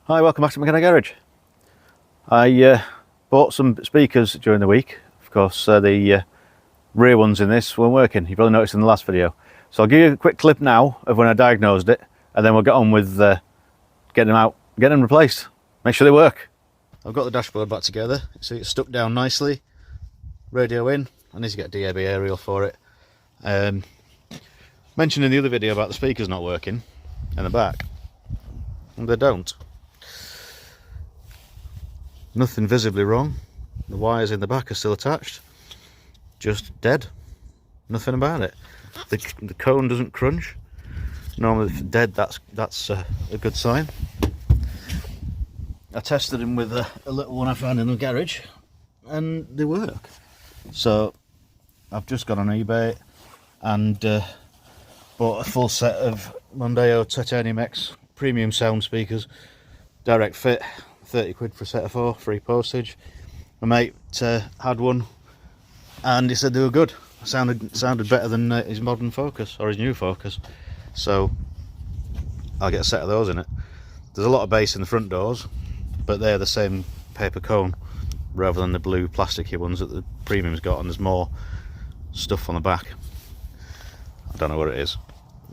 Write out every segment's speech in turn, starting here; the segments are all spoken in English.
Hi, welcome back to Mechanic Garage. I bought some speakers during the week. Of course, the rear ones in this weren't working. You probably noticed in the last video. So I'll give you a quick clip now of when I diagnosed it, and then we'll get on with getting them out, getting them replaced, make sure they work. I've got the dashboard back together. See, it's stuck down nicely. Radio in. I need to get a DAB aerial for it. Mentioned in the other video about the speakers not working in the back, and they don't. Nothing visibly wrong. The wires in the back are still attached, just dead. Nothing about it. The cone doesn't crunch. Normally if dead, that's a good sign. I tested them with a little one I found in the garage and they work. So I've just gone on eBay and bought a full set of Mondeo Titanium X premium sound speakers, direct fit, 30 quid for a set of 4, free postage. My mate had one and he said they were good. Sounded better than his modern Focus or his new Focus. So I'll get a set of those in it. There's a lot of bass in the front doors, but they're the same paper cone rather than the blue plasticky ones that the premium's got, and there's more stuff on the back. I don't know what it is,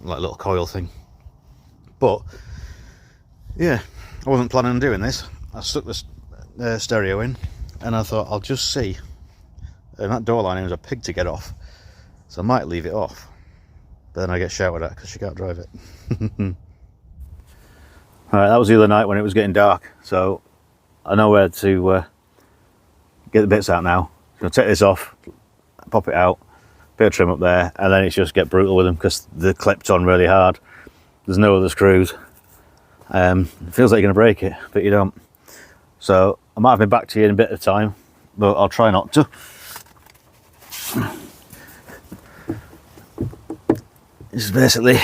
like a little coil thing. But yeah, I wasn't planning on doing this. I stuck the stereo in and I thought I'll just see, and that door lining was a pig to get off, so I might leave it off, but then I get shouted at because she can't drive it. Alright, that was the other night when it was getting dark, so I know where to get the bits out now. So I'll take this off, pop it out, bit of trim up there, and then it's just get brutal with them because they're clipped on really hard. There's no other screws. It feels like you're going to break it, but you don't. So I might have been back to you in a bit of time, but I'll try not to. This is basically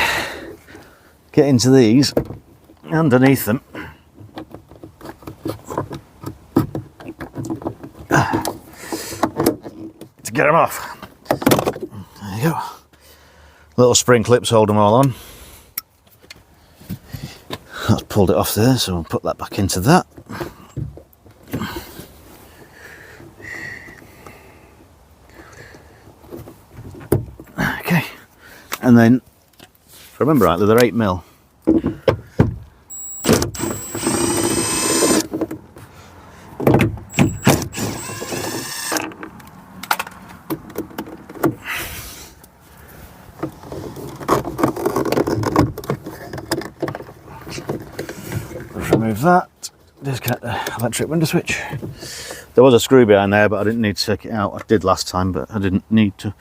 get into these underneath them. To get them off. There you go. Little spring clips hold them all on. I've pulled it off there, so we'll put that back into that. Okay, and then, if I remember rightly, they're 8mm. Remove that, disconnect the electric window switch. There was a screw behind there, but I didn't need to take it out. I did last time, but I didn't need to.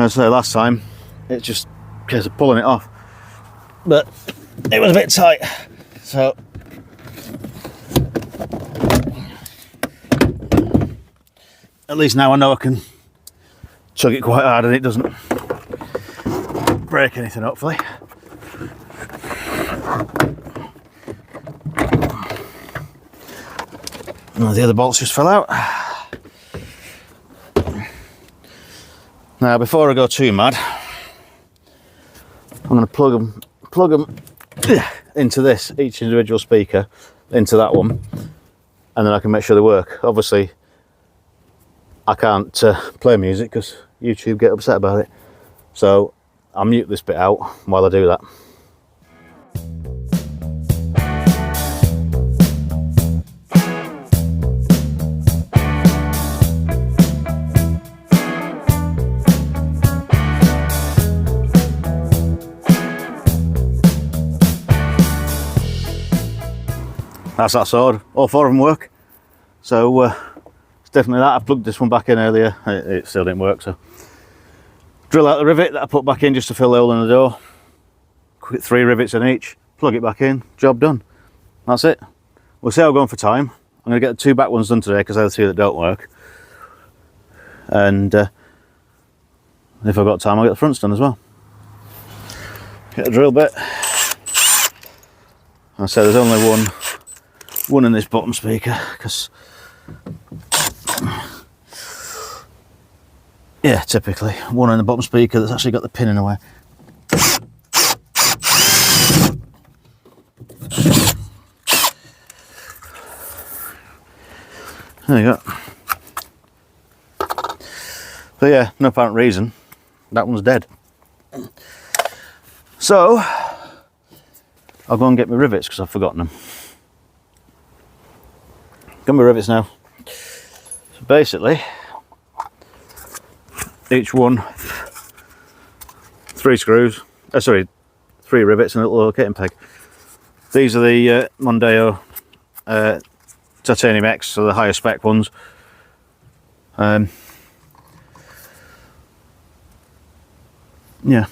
So last time, it's just a case of pulling it off, but it was a bit tight, so at least now I know I can tug it quite hard and it doesn't break anything, hopefully. Oh, the other bolts just fell out. Now, before I go too mad, I'm going to plug them into this, each individual speaker into that one, and then I can make sure they work. Obviously, I can't play music because YouTube get upset about it, so I'll mute this bit out while I do that. That's that sword. All 4 of them work, so it's definitely that. I plugged this one back in earlier, it still didn't work, so drill out the rivet that I put back in just to fill the hole in the door. 3 rivets in each, plug it back in, job done. That's it. We'll see how we're going for time. I'm going to get the 2 back ones done today because they're the 2 that don't work, and if I've got time I'll get the fronts done as well. Get a drill bit. I said there's only one in this bottom speaker because Yeah, typically. One in the bottom speaker that's actually got the pin in the way. There you go. But yeah, no apparent reason, that one's dead. So, I'll go and get my rivets because I've forgotten them. Got my rivets now. So basically, each one, 3 screws, 3 rivets and a little locating peg. These are the Mondeo Titanium X, so the higher spec ones. Yeah.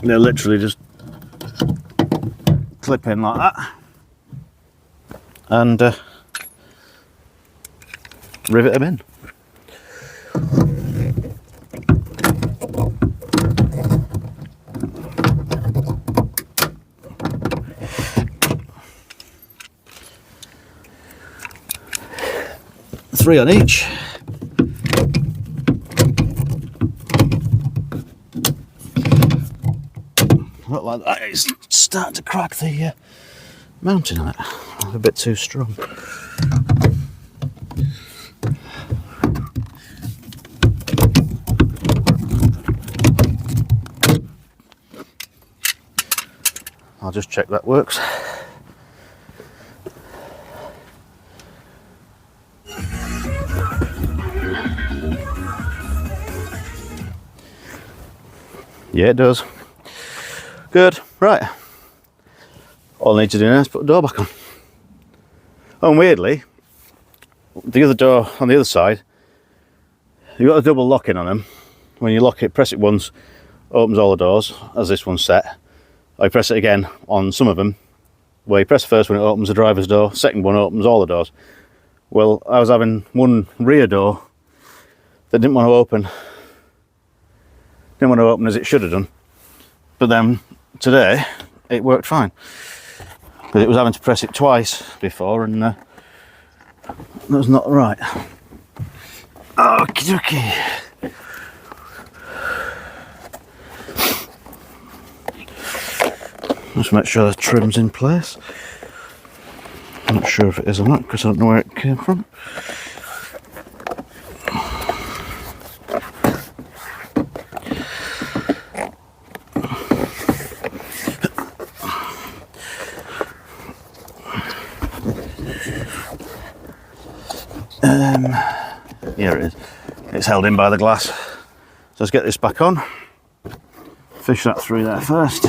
They're literally just clip in like that and rivet them in. Three on each. Look like that. It's starting to crack the mounting on it. A bit too strong. I'll just check that works. Yeah, it does. Good, right. All I need to do now is put the door back on. Oh, and weirdly, the other door on the other side, you've got a double lock in on them. When you lock it, press it once, opens all the doors, as this one's set. I press it again on some of them, where you press the first one, it opens the driver's door, second one opens all the doors. Well, I was having one rear door that didn't want to open as it should have done. But then today it worked fine. But it was having to press it twice before, and that was not right. Okie dokie. Just make sure the trim's in place. I'm not sure if it is or not because I don't know where it came from. Here it is. It's held in by the glass. So let's get this back on. Fish that through there first.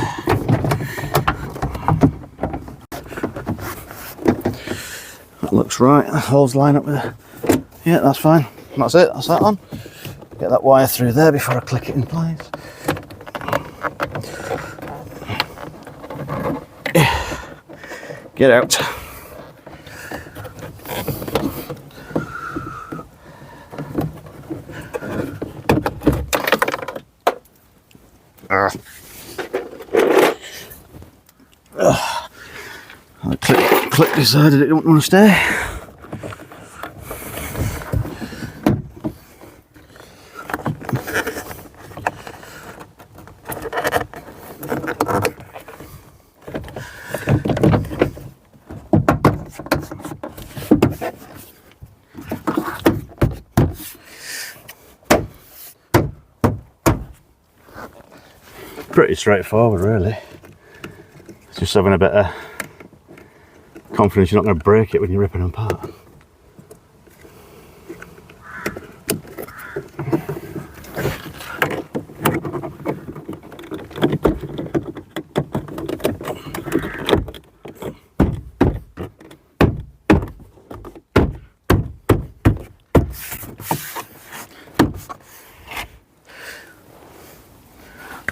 That looks right. The holes line up with it. Yeah, that's fine. That's it. That's that on. Get that wire through there before I click it in place. Get out. I click decided it don't want to stay. Pretty straightforward, really. It's just having a bit of confidence you're not going to break it when you're ripping them apart.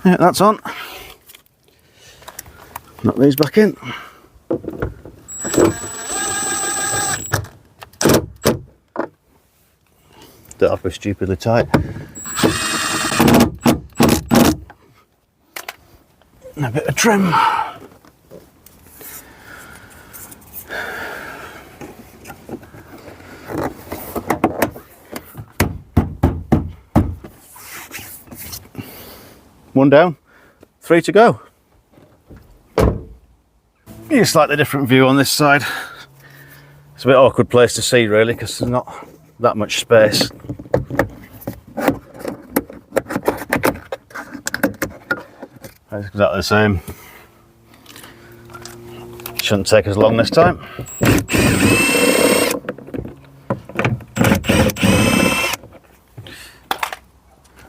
Yeah, that's on. Knock these back in. Don't have to be stupidly tight. And a bit of trim. one down, 3 to go. Yeah, slightly different view on this side. It's a bit awkward place to see really because there's not that much space. It's exactly the same. Shouldn't take as long this time.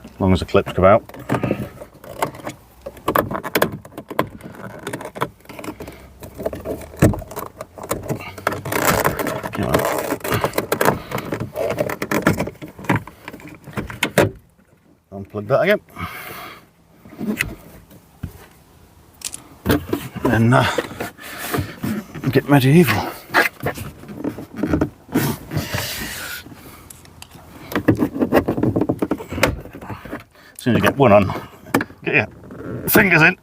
As long as the clips come out. Unplug that again. And get medieval. As soon as you get one on, get your fingers in.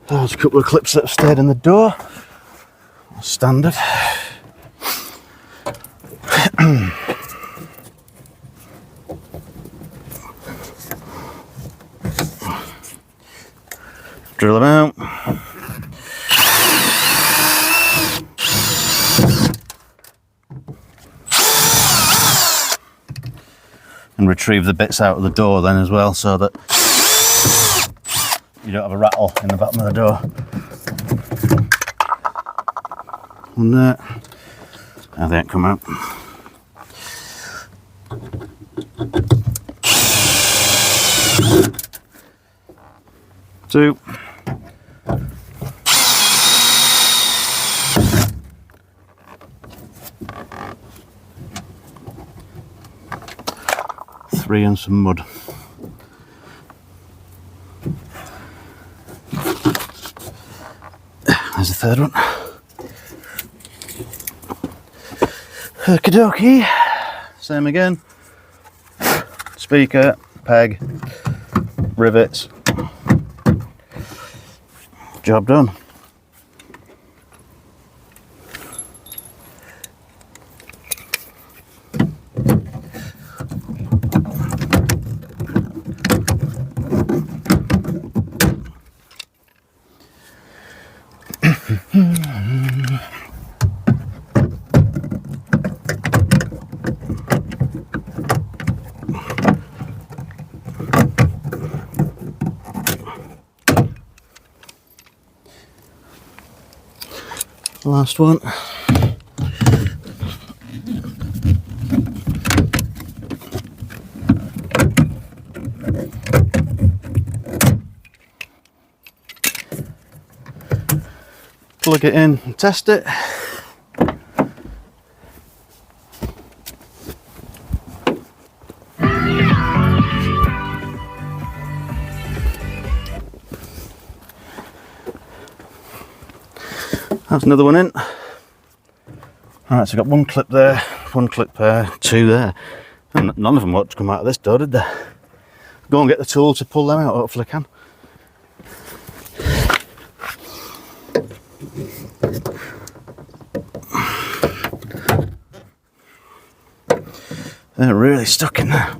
There's a couple of clips that have stayed in the door. Standard. Drill them out. And retrieve the bits out of the door then as well, so that you don't have a rattle in the bottom of the door. And now they ain't come out. Two. Three and some mud. There's the third one. Okie dokie. Same again. Speaker, peg, rivets. Job done. Last one. Plug it in and test it. That's another one in. Alright, so I've got one clip there, one clip there, two there. And none of them ought to come out of this door, did they? Go and get the tool to pull them out, hopefully I can. They're really stuck in there.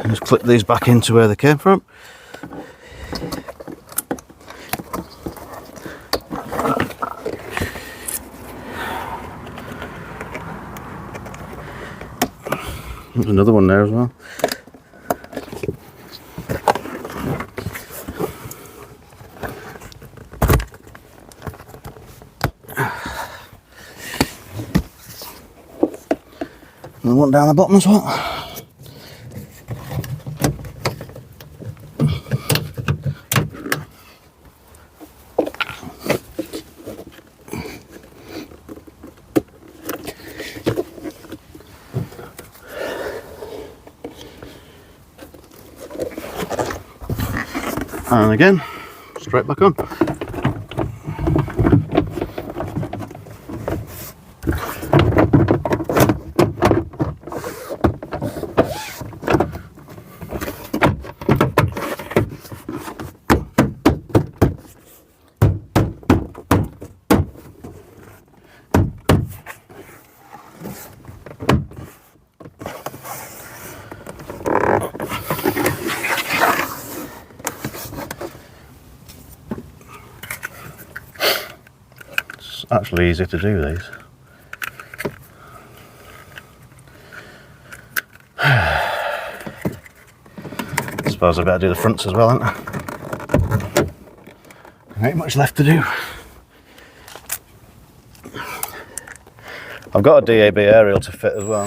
Just clip these back into where they came from. There's another one there as well. And one down the bottom as well. And again, straight back on. Actually easy to do these. I suppose I better do the fronts as well, ain't I? There ain't much left to do. I've got a DAB aerial to fit as well.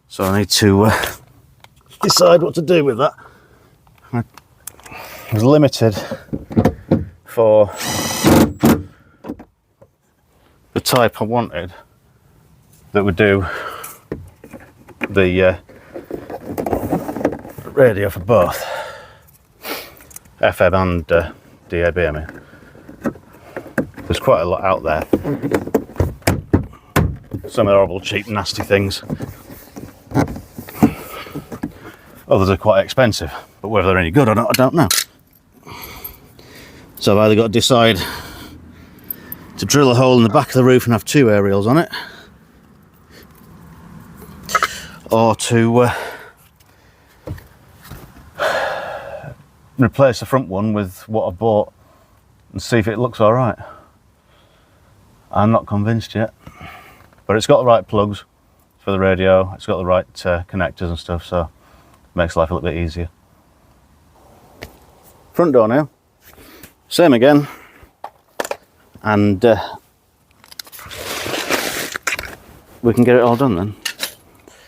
So I need to decide what to do with that. I was limited for the type I wanted that would do the radio for both FM and DAB. I mean, there's quite a lot out there. Some are horrible, cheap, nasty things. Others are quite expensive, but whether they're any good or not, I don't know. So I've either got to decide to drill a hole in the back of the roof and have two aerials on it, or to replace the front one with what I bought and see if it looks alright. I'm not convinced yet, but it's got the right plugs for the radio, it's got the right connectors and stuff, so it makes life a little bit easier. Front door now, same again, and we can get it all done then.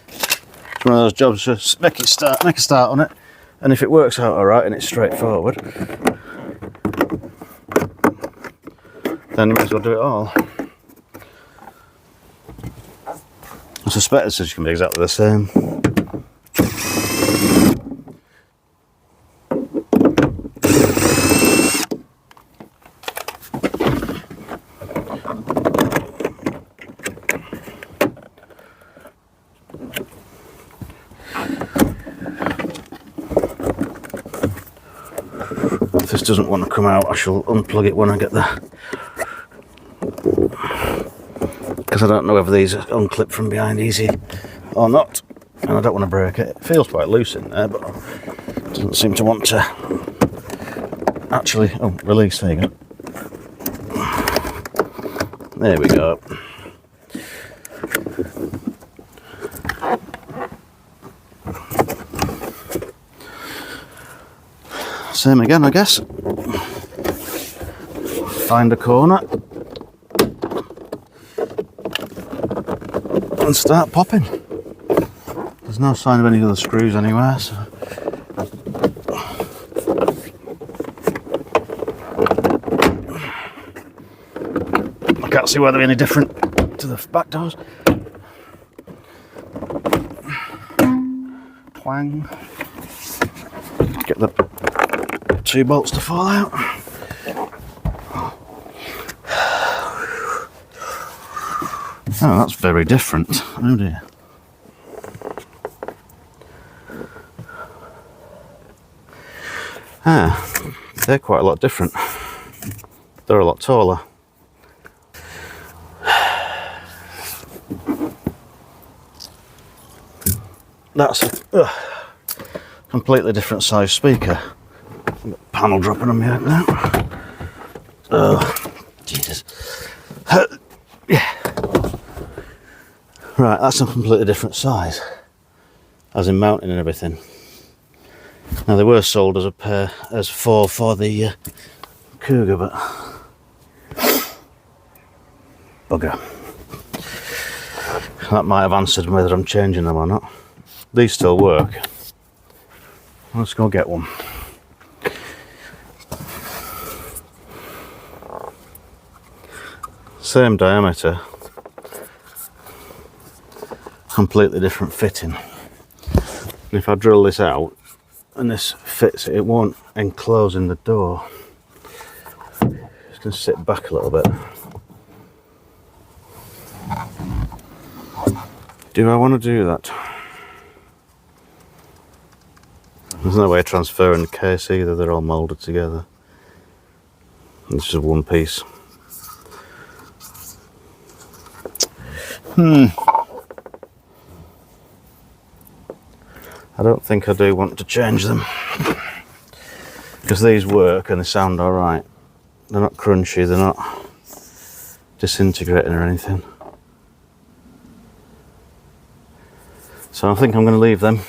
It's one of those jobs, just make a start on it, and if it works out alright and it's straightforward, then you might as well do it all. I suspect this is going to be exactly the same. If this doesn't want to come out, I shall unplug it when I get there. Because I don't know whether these are unclipped from behind easy or not, and I don't want to break it. It feels quite loose in there, but it doesn't seem to want to actually release. There you go. There we go. Same again, I guess. Find a corner and start popping. There's no sign of any other screws anywhere, so I can't see why they're any different to the back doors. Twang. Get the two bolts to fall out. Oh, that's very different. Oh dear. Ah, they're quite a lot different. They're a lot taller. That's a completely different size speaker. I've got panel dropping on my head now. Oh, Jesus. Yeah. Right, that's a completely different size, as in mounting and everything. Now they were sold as a pair, as four for the Kuga, but bugger. That might have answered whether I'm changing them or not. These still work. Let's go get one. Same diameter, completely different fitting. And if I drill this out and this fits it, it won't enclose in the door. Just going to sit back a little bit. Do I want to do that? There's no way of transferring the case either, they're all moulded together. This is one piece. I don't think I do want to change them. Because these work and they sound alright. They're not crunchy, they're not disintegrating or anything. So I think I'm going to leave them.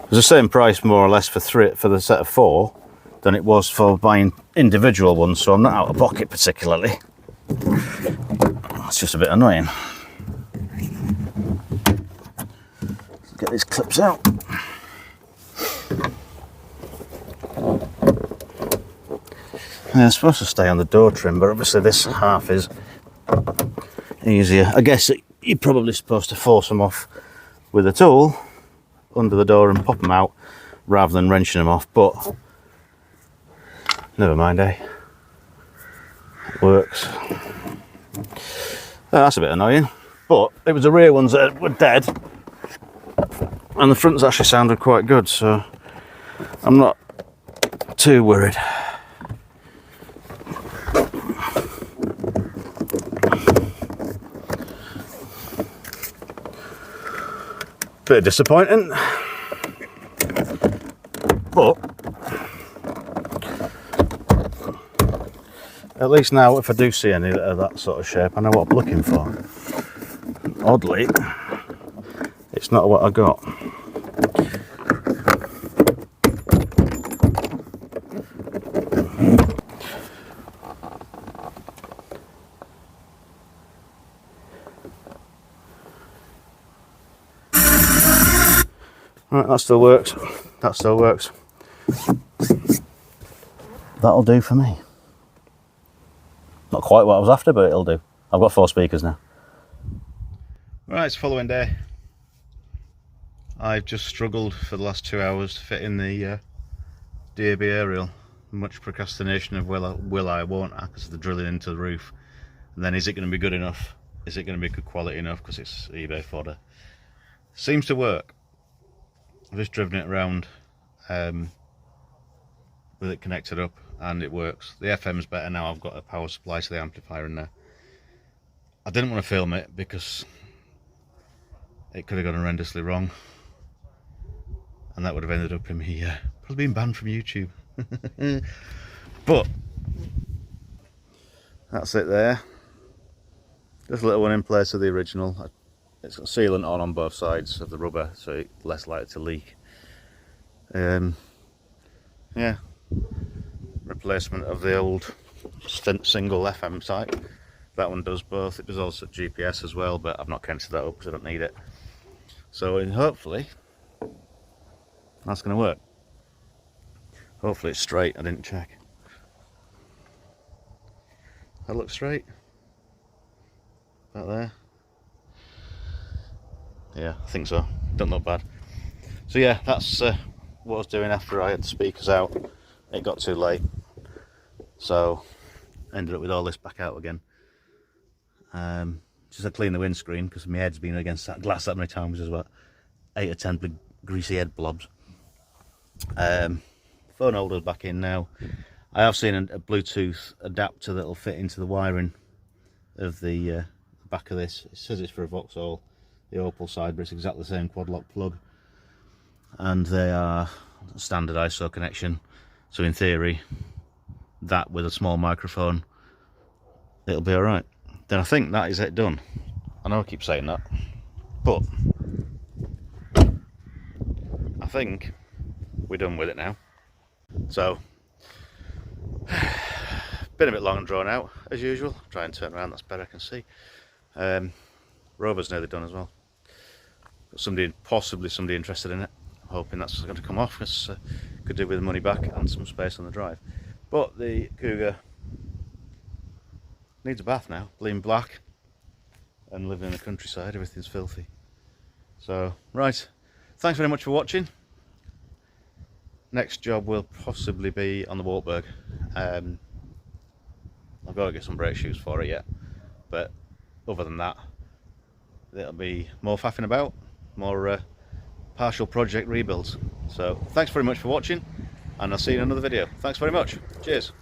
It's the same price more or less for the set of 4 than it was for buying individual ones, so I'm not out of pocket particularly. It's just a bit annoying. Let's get these clips out. Yeah, it's supposed to stay on the door trim, but obviously this half is easier. I guess you're probably supposed to force them off with a tool under the door and pop them out rather than wrenching them off, but never mind, eh? It works. That's a bit annoying, but it was the rear ones that were dead and the fronts actually sounded quite good, so I'm not too worried. Bit disappointing, but at least now if I do see any of that sort of shape, I know what I'm looking for. Oddly, it's not what I got. Right, that still works. That still works. That'll do for me. Not quite what I was after, but it'll do. I've got 4 speakers now. Right, it's following day. I've just struggled for the last 2 hours to fit in the DAB aerial. Much procrastination of will I, won't I, because of the drilling into the roof. And then is it going to be good enough? Is it going to be good quality enough because it's eBay fodder? Seems to work. I've just driven it around with it connected up and it works. The FM's better now, I've got a power supply to the amplifier in there. I didn't want to film it because it could have gone horrendously wrong and that would have ended up in me probably being banned from YouTube. But that's it there. Just a little one in place of the original. It's got sealant on both sides of the rubber, so it's less likely to leak. Yeah, replacement of the old single FM sight. That one does both. It does also GPS as well, but I've not connected that up because I don't need it. So hopefully that's going to work. Hopefully it's straight. I didn't check. That looks straight. About there. Yeah, I think so. Don't look bad. So yeah, that's what I was doing after I had the speakers out. It got too late, so ended up with all this back out again. Just to clean the windscreen because my head's been against that glass that many times. There's about 8 or 10 big greasy head blobs. Phone holder's back in now. I have seen a Bluetooth adapter that'll fit into the wiring of the back of this. It says it's for a Vauxhall, the Opal side, but it's exactly the same quad lock plug. And they are standard ISO connection. So in theory, that with a small microphone, it'll be alright. Then I think that is it done. I know I keep saying that, but I think we're done with it now. So, been a bit long and drawn out as usual. Try and turn around, that's better, I can see. Rover's nearly done as well. Got possibly somebody interested in it. I'm hoping that's going to come off, because could do with the money back and some space on the drive. But the Kuga needs a bath now, bleeding black, and living in the countryside, everything's filthy. So, right, thanks very much for watching. Next job will possibly be on the Wartburg. I've got to get some brake shoes for it yet, but other than that, it'll be more faffing about, more partial project rebuilds. So thanks very much for watching, and I'll see you in another video. Thanks very much. Cheers.